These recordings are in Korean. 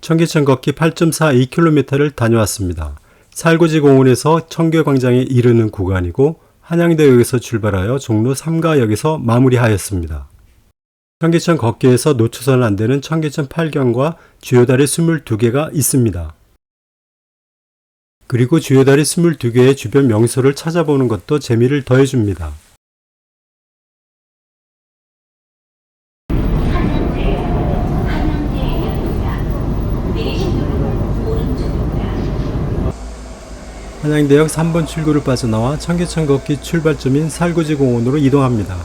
청계천 걷기 8.42km를 다녀왔습니다. 살구지 공원에서 청계광장에 이르는 구간이고 한양대역에서 출발하여 종로 3가역에서 마무리하였습니다. 청계천 걷기에서 놓쳐서는 안 되는 청계천 팔경과 주요다리 22개가 있습니다. 그리고 주요다리 22개의 주변 명소를 찾아보는 것도 재미를 더해줍니다. 한양대역 3번 출구를 빠져나와 청계천 걷기 출발점인 살구지 공원으로 이동합니다.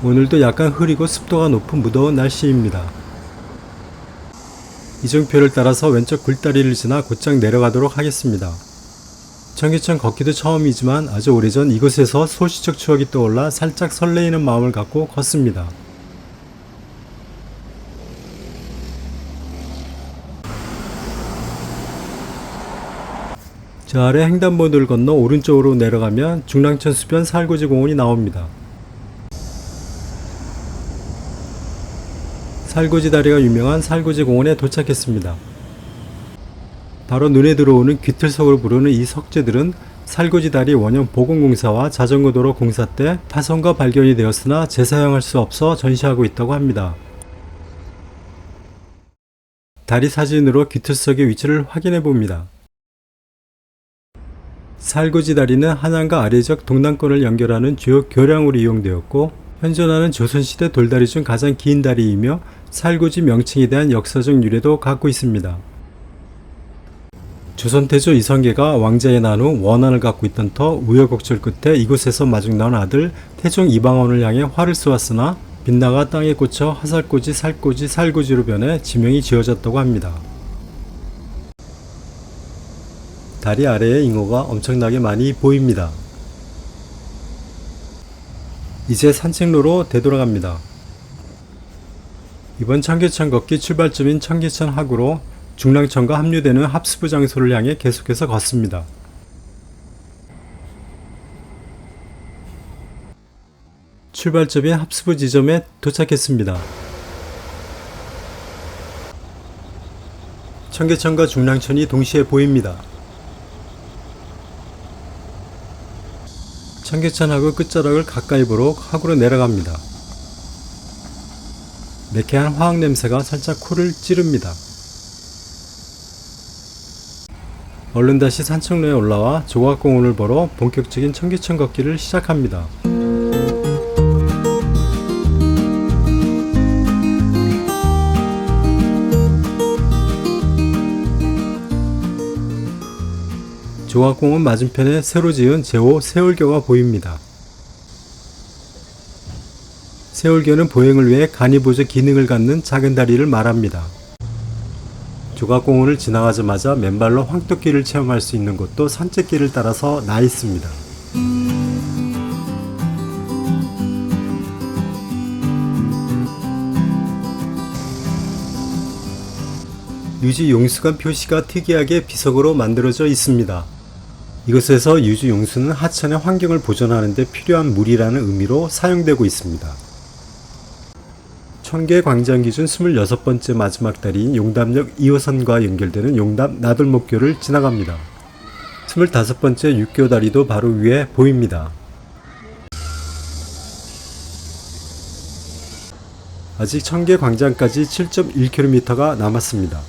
오늘도 약간 흐리고 습도가 높은 무더운 날씨입니다. 이정표를 따라서 왼쪽 굴다리를 지나 곧장 내려가도록 하겠습니다. 청계천 걷기도 처음이지만 아주 오래전 이곳에서 소시적 추억이 떠올라 살짝 설레이는 마음을 갖고 걷습니다. 저 아래 횡단보도를 건너 오른쪽으로 내려가면 중랑천 수변 살구지 공원이 나옵니다. 살구지 다리가 유명한 살구지 공원에 도착했습니다. 바로 눈에 들어오는 귀틀석으로 부르는 이 석재들은 살구지 다리 원형 보건공사와 자전거도로 공사 때 파손과 발견이 되었으나 재사용할 수 없어 전시하고 있다고 합니다. 다리 사진으로 귀틀석의 위치를 확인해 봅니다. 살구지 다리는 한양과 아래지역 동남권을 연결하는 주요 교량으로 이용되었고 현존하는 조선시대 돌다리 중 가장 긴 다리이며 살구지 명칭에 대한 역사적 유래도 갖고 있습니다. 조선 태조 이성계가 왕자에 난 후 원한을 갖고 있던 터 우여곡절 끝에 이곳에서 마중 나온 아들 태종 이방원을 향해 활을 쏘았으나 빗나가 땅에 꽂혀 화살꽂이, 살꽂이, 살구지로 변해 지명이 지어졌다고 합니다. 다리 아래에 잉어가 엄청나게 많이 보입니다. 이제 산책로로 되돌아갑니다. 이번 청계천 걷기 출발점인 청계천 하구로 중랑천과 합류되는 합수부 장소를 향해 계속해서 걷습니다. 출발점인 합수부 지점에 도착했습니다. 청계천과 중랑천이 동시에 보입니다. 청계천하고 끝자락을 가까이 보러 하구로 내려갑니다. 매캐한 화학 냄새가 살짝 코를 찌릅니다. 얼른 다시 산책로에 올라와 조각공원을 보러 본격적인 청계천 걷기를 시작합니다. 조각공원 맞은편에 새로 지은 제5 세월교가 보입니다. 세월교는 보행을 위해 간이보조 기능을 갖는 작은 다리를 말합니다. 조각공원을 지나가자마자 맨발로 황토길을 체험할 수 있는 곳도 산책길을 따라서 나 있습니다. 유지 용수관 표시가 특이하게 비석으로 만들어져 있습니다. 이곳에서 유지 용수는 하천의 환경을 보존하는 데 필요한 물이라는 의미로 사용되고 있습니다. 청계광장 기준 26번째 마지막 다리인 용담역 2호선과 연결되는 용담 나들목교를 지나갑니다. 25번째 육교 다리도 바로 위에 보입니다. 아직 청계광장까지 7.1km가 남았습니다.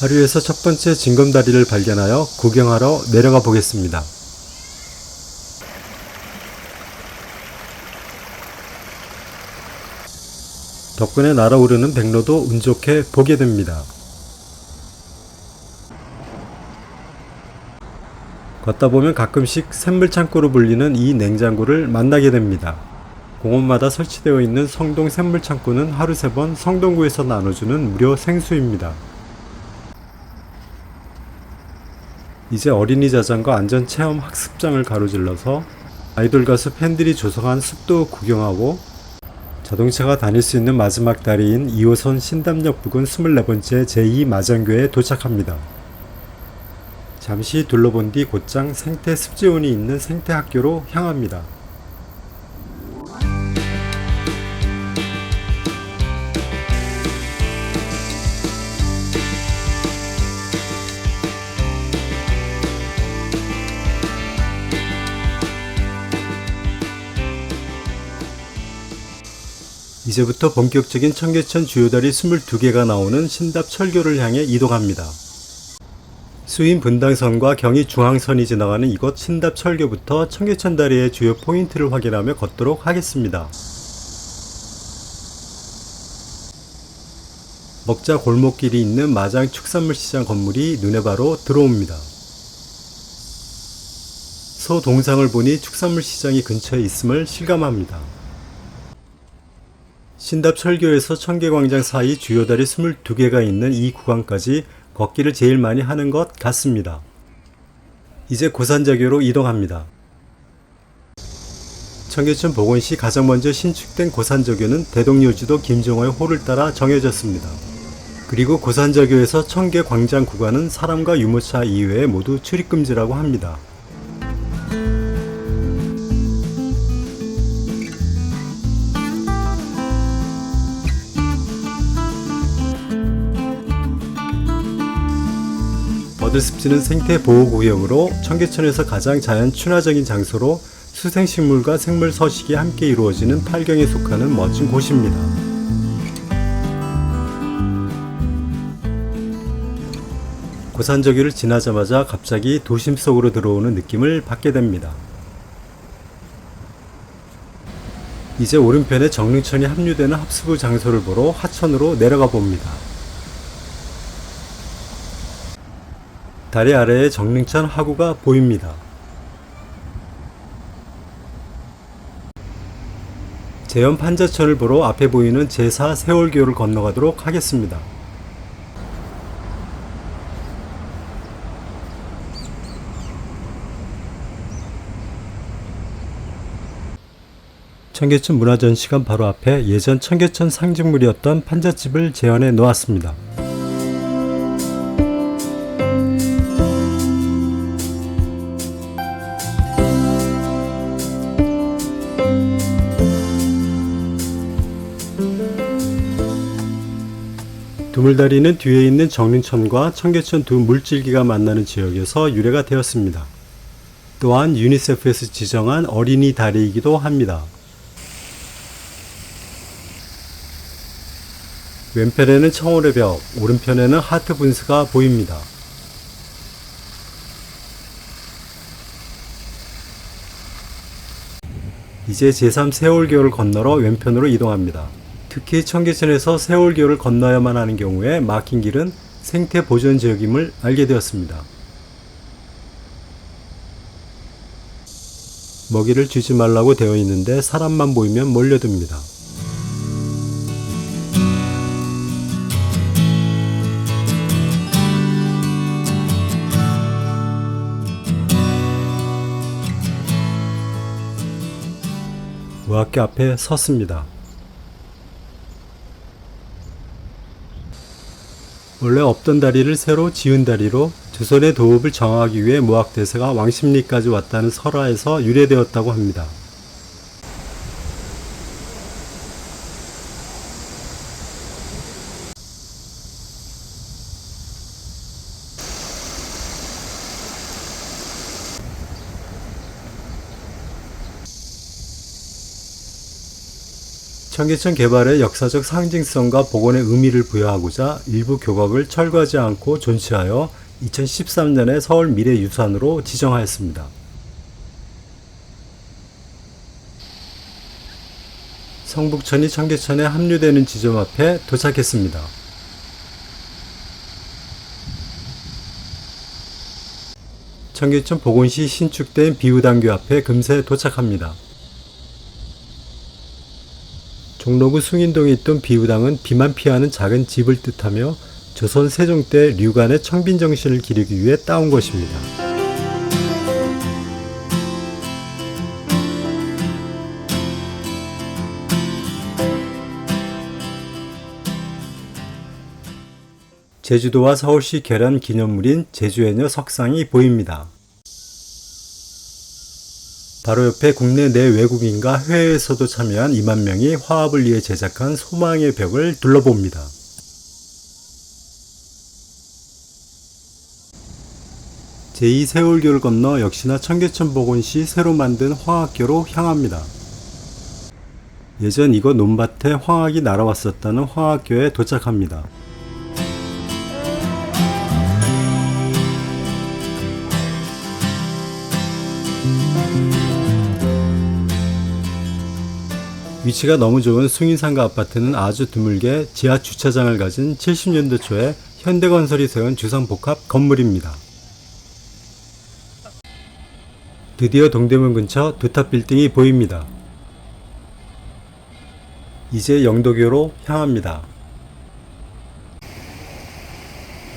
하류에서 첫 번째 징검다리를 발견하여 구경하러 내려가 보겠습니다. 덕분에 날아오르는 백로도 운 좋게 보게 됩니다. 걷다 보면 가끔씩 샘물창고로 불리는 이 냉장고를 만나게 됩니다. 공원마다 설치되어 있는 성동 샘물창고는 하루 3번 성동구에서 나눠주는 무료 생수입니다. 이제 어린이 자전거 안전체험 학습장을 가로질러서 아이돌 가수 팬들이 조성한 숲도 구경하고 자동차가 다닐 수 있는 마지막 다리인 2호선 신담역 부근 24번째 제2마정교에 도착합니다. 잠시 둘러본 뒤 곧장 생태 습지원이 있는 생태학교로 향합니다. 이제부터 본격적인 청계천 주요다리 22개가 나오는 신답철교를 향해 이동합니다. 수인 분당선과 경의 중앙선이 지나가는 이곳 신답철교부터 청계천다리의 주요 포인트를 확인하며 걷도록 하겠습니다. 먹자 골목길이 있는 마장 축산물시장 건물이 눈에 바로 들어옵니다. 소 동상을 보니 축산물시장이 근처에 있음을 실감합니다. 신답철교에서 청계광장 사이 주요다리 22개가 있는 이 구간까지 걷기를 제일 많이 하는 것 같습니다. 이제 고산자교로 이동합니다. 청계천 복원시 가장 먼저 신축된 고산저교는 대동요지도 김정호의 호를 따라 정해졌습니다. 그리고 고산저교에서 청계광장 구간은 사람과 유모차 이외에 모두 출입금지라고 합니다. 버드습지는 생태보호구역으로 청계천에서 가장 자연 친화적인 장소로 수생식물과 생물 서식이 함께 이루어지는 팔경에 속하는 멋진 곳입니다. 고산저교를 지나자마자 갑자기 도심 속으로 들어오는 느낌을 받게 됩니다. 이제 오른편에 정릉천이 합류되는 합수부 장소를 보러 하천으로 내려가 봅니다. 다리 아래에 정릉천 하구가 보입니다. 제연 판자천을 보러 앞에 보이는 제4 세월교를 건너가도록 하겠습니다. 청계천 문화전시관 바로 앞에 예전 청계천 상징물이었던 판잣집을 재현해 놓았습니다. 두물다리는 뒤에 있는 정릉천과 청계천 두 물줄기가 만나는 지역에서 유래가 되었습니다. 또한 유니세프에서 지정한 어린이 다리이기도 합니다. 왼편에는 청홀의 벽, 오른편에는 하트 분수가 보입니다. 이제 제3 세월교를 건너러 왼편으로 이동합니다. 특히 청계천에서 세월교를 건너야만 하는 경우에 막힌 길은 생태보전지역임을 알게 되었습니다. 먹이를 주지 말라고 되어 있는데 사람만 보이면 몰려듭니다. 우학교 앞에 섰습니다. 원래 없던 다리를 새로 지은 다리로 조선의 도읍을 정하기 위해 무학대세가 왕십리까지 왔다는 설화에서 유래되었다고 합니다. 청계천 개발의 역사적 상징성과 복원의 의미를 부여하고자 일부 교각을 철거하지 않고 존치하여 2013년에 서울 미래유산으로 지정하였습니다. 성북천이 청계천에 합류되는 지점 앞에 도착했습니다. 청계천 복원시 신축된 비우당교 앞에 금세 도착합니다. 종로구 숭인동에 있던 비우당은 비만 피하는 작은 집을 뜻하며 조선 세종 때 류관의 청빈 정신을 기리기 위해 따온 것입니다. 제주도와 서울시 결연 기념물인 제주해녀 석상이 보입니다. 바로 옆에 국내 내 외국인과 해외에서도 참여한 2만 명이 화합을 위해 제작한 소망의 벽을 둘러봅니다. 제2 세월교를 건너 역시나 청계천 복원시 새로 만든 화학교로 향합니다. 예전 이곳 논밭에 황학이 날아왔었다는 황학교에 도착합니다. 위치가 너무 좋은 숭인상가 아파트는 아주 드물게 지하 주차장을 가진 70년대 초에 현대건설이 세운 주상복합 건물입니다. 드디어 동대문 근처 두탑 빌딩이 보입니다. 이제 영도교로 향합니다.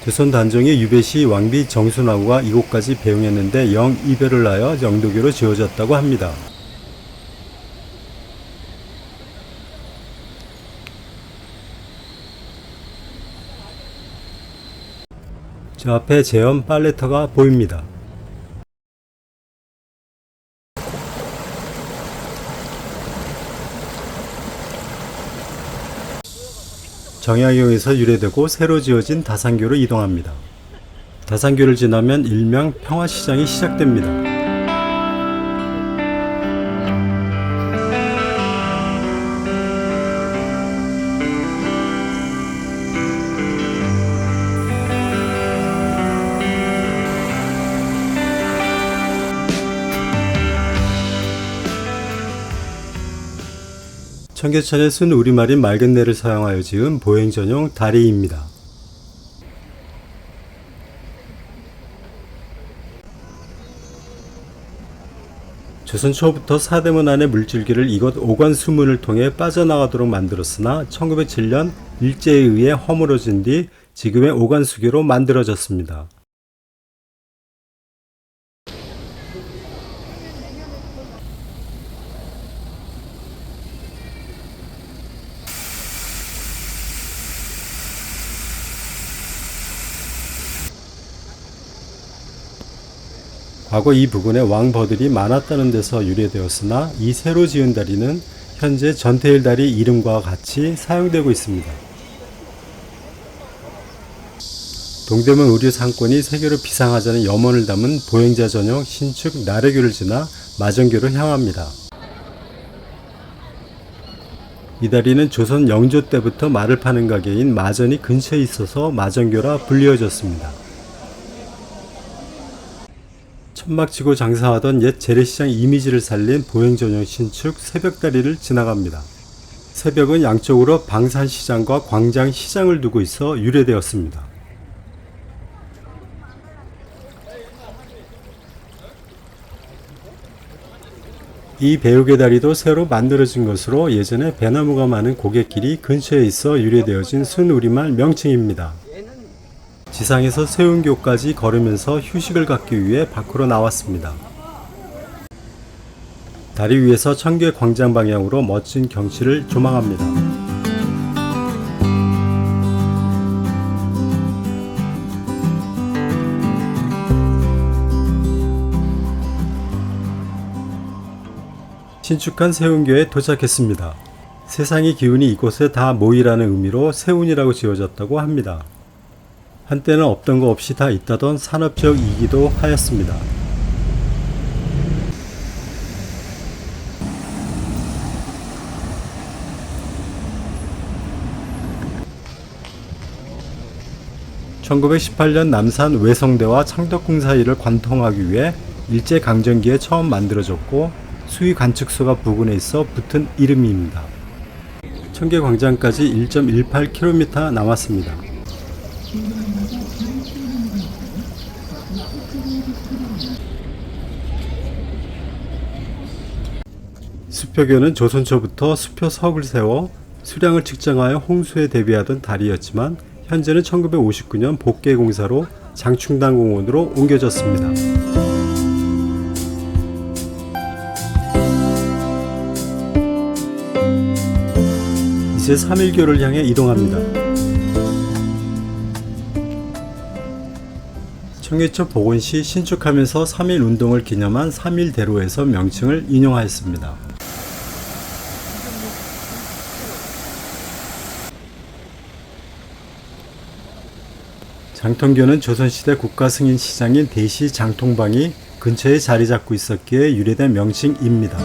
조선 단종의 유배시 왕비 정순왕후가 이곳까지 배웅했는데 영 이별을 하여 영도교로 지어졌다고 합니다. 저 앞에 제염 빨래터가 보입니다. 정약용에서 유래되고 새로 지어진 다산교로 이동합니다. 다산교를 지나면 일명 평화시장이 시작됩니다. 청계천에 쓴 우리말인 맑은 내를 사용하여 지은 보행 전용 다리입니다. 조선 초부터 사대문 안의 물줄기를 이곳 오관수문을 통해 빠져나가도록 만들었으나 1907년 일제에 의해 허물어진 뒤 지금의 오관수교로 만들어졌습니다. 과거 이 부근에 왕버들이 많았다는 데서 유래되었으나 이 새로 지은 다리는 현재 전태일 다리 이름과 같이 사용되고 있습니다. 동대문 의류 상권이 세계로 비상하자는 염원을 담은 보행자 전용 신축 나래교를 지나 마정교로 향합니다. 이 다리는 조선 영조 때부터 말을 파는 가게인 마전이 근처에 있어서 마정교라 불리어졌습니다. 천막치고 장사하던 옛 재래시장 이미지를 살린 보행 전용 신축 새벽다리를 지나갑니다. 새벽은 양쪽으로 방산시장과 광장시장을 두고 있어 유래되었습니다. 이 배우개 다리도 새로 만들어진 것으로 예전에 배나무가 많은 고갯길이 근처에 있어 유래되어진 순우리말 명칭입니다. 지상에서 세운교까지 걸으면서 휴식을 갖기 위해 밖으로 나왔습니다. 다리 위에서 청계 광장 방향으로 멋진 경치를 조망합니다. 신축한 세운교에 도착했습니다. 세상의 기운이 이곳에 다 모이라는 의미로 세운이라고 지어졌다고 합니다. 한때는 없던 거 없이 다 있다던 산업지역이기도 하였습니다. (1918년) 남산 외성대와 창덕궁 사이를 관통하기 위해 일제강점기에 처음 만들어졌고 수위관측소가 부근에 있어 붙은 이름입니다. 청계광장까지 1.18km 남았습니다. 수표교는 조선 초부터 수표석을 세워 수량을 측정하여 홍수에 대비하던 다리였지만 현재는 1959년 복개공사로 장충당공원으로 옮겨졌습니다. 이제 3.1교를 향해 이동합니다. 청계천 복원시 신축하면서 3.1 운동을 기념한 3.1대로에서 명칭을 인용하였습니다. 장통교는 조선시대 국가승인 시장인 대시 장통방이 근처에 자리 잡고 있었기에 유래된 명칭입니다.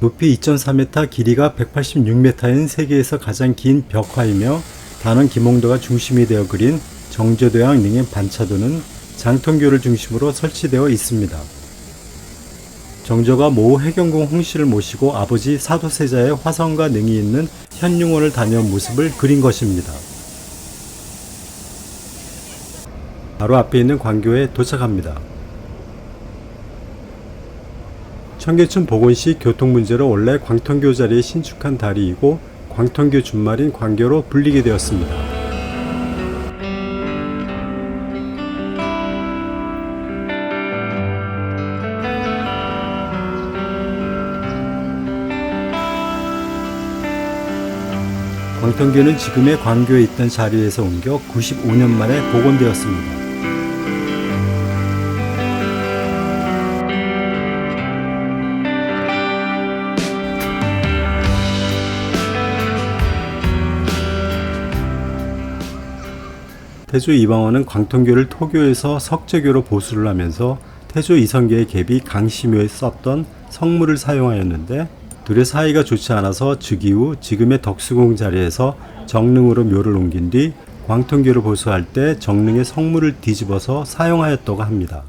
높이 2.4m, 길이가 186m인 세계에서 가장 긴 벽화이며 단원 김홍도가 중심이 되어 그린 정조대왕 능의 반차도는 장통교를 중심으로 설치되어 있습니다. 정조가 모 해경궁 홍씨를 모시고 아버지 사도세자의 화성과 능이 있는 현융원을 다녀온 모습을 그린 것입니다. 바로 앞에 있는 광교에 도착합니다. 청계천 복원시 교통 문제로 원래 광통교 자리에 신축한 다리이고 광통교 준말인 광교로 불리게 되었습니다. 광통교는 지금의 광교에 있던 자리에서 옮겨 95년 만에 복원되었습니다. 태조 이방원은 광통교를 토교에서 석재교로 보수를 하면서 태조 이성계의 계비 강시묘에 썼던 성물을 사용하였는데 둘의 사이가 좋지 않아서 즉위 후 지금의 덕수궁 자리에서 정릉으로 묘를 옮긴 뒤 광통교를 보수할 때 정릉의 성물을 뒤집어서 사용하였다고 합니다.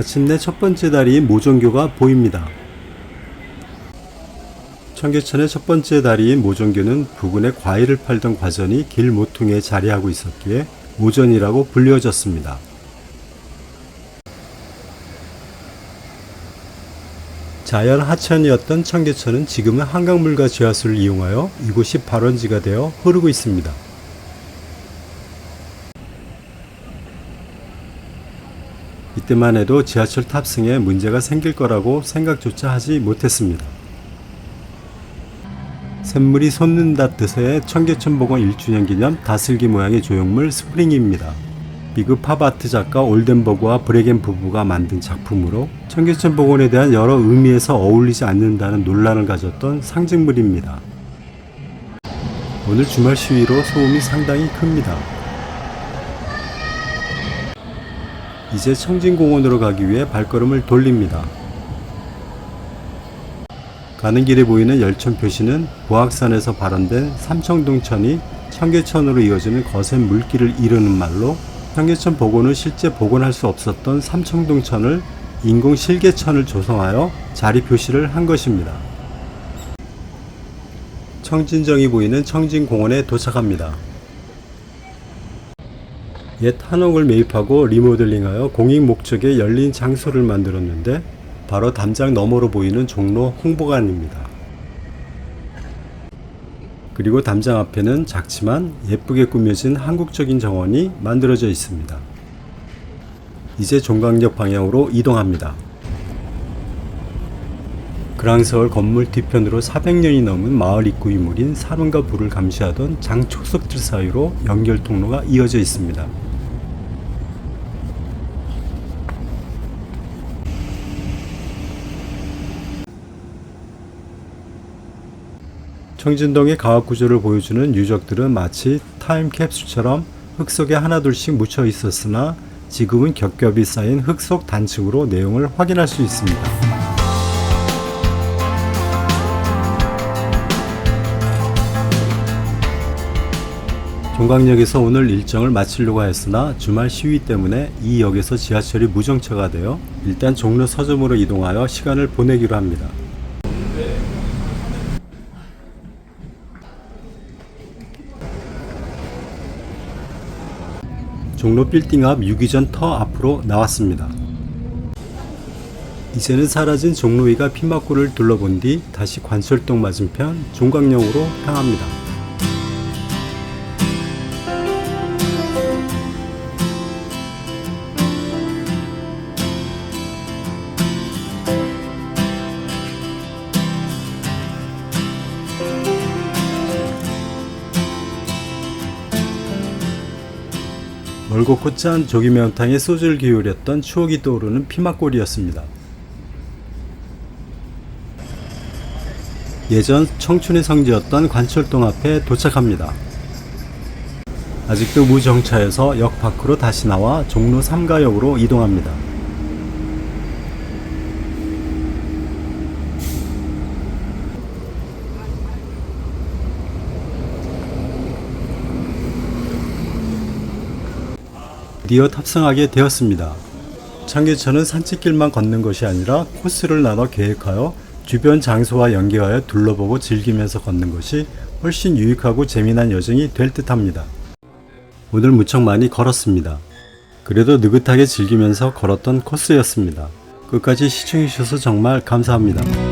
마침내 첫 번째 다리인 모종교가 보입니다. 청계천의 첫 번째 다리인 모종교는 부근에 과일을 팔던 과전이 길 모퉁이에 자리하고 있었기에 모전이라고 불려졌습니다. 자연 하천이었던 청계천은 지금은 한강물과 지하수를 이용하여 이곳이 발원지가 되어 흐르고 있습니다. 이때만 해도 지하철 탑승에 문제가 생길 거라고 생각조차 하지 못했습니다. 샘물이 솟는다 뜻의 청계천 복원 1주년 기념 다슬기 모양의 조형물 스프링입니다. 미국 팝아트 작가 올덴버그와 브레겐 부부가 만든 작품으로 청계천 복원에 대한 여러 의미에서 어울리지 않는다는 논란을 가졌던 상징물입니다. 오늘 주말 시위로 소음이 상당히 큽니다. 이제 청진공원으로 가기 위해 발걸음을 돌립니다. 가는 길에 보이는 열천 표시는 보악산에서 발원된 삼청동천이 청계천으로 이어지는 거센 물길을 이르는 말로 청계천 복원은 실제 복원할 수 없었던 삼청동천을 인공 실개천을 조성하여 자리 표시를 한 것입니다. 청진정이 보이는 청진공원에 도착합니다. 옛 한옥을 매입하고 리모델링하여 공익 목적의 열린 장소를 만들었는데 바로 담장 너머로 보이는 종로 홍보관입니다. 그리고 담장 앞에는 작지만 예쁘게 꾸며진 한국적인 정원이 만들어져 있습니다. 이제 종강역 방향으로 이동합니다. 그랑서울 건물 뒤편으로 400년이 넘은 마을 입구 유물인 사륜과 불을 감시하던 장촉석들 사이로 연결 통로가 이어져 있습니다. 청진동의 가옥 구조를 보여주는 유적들은 마치 타임캡슐처럼 흙 속에 하나둘씩 묻혀 있었으나 지금은 겹겹이 쌓인 흙 속 단층으로 내용을 확인할 수 있습니다. 종강역에서 오늘 일정을 마치려고 했으나 주말 시위 때문에 이 역에서 지하철이 무정차가 되어 일단 종로 서점으로 이동하여 시간을 보내기로 합니다. 종로 빌딩 앞 유기전 터 앞으로 나왔습니다. 이제는 사라진 종로 위가 피막골을 둘러본 뒤 다시 관철동 맞은편 종강역으로 향합니다. 멀곶고 짠 조기매운탕에 소주를 기울였던 추억이 떠오르는 피막골이었습니다. 예전 청춘의 성지였던 관철동 앞에 도착합니다. 아직도 무정차여서 역 밖으로 다시 나와 종로 3가역으로 이동합니다. 드디어 탑승하게 되었습니다. 청계천은 산책길만 걷는 것이 아니라 코스를 나눠 계획하여 주변 장소와 연계하여 둘러보고 즐기면서 걷는 것이 훨씬 유익하고 재미난 여정이 될 듯합니다. 오늘 무척 많이 걸었습니다. 그래도 느긋하게 즐기면서 걸었던 코스였습니다. 끝까지 시청해주셔서 정말 감사합니다.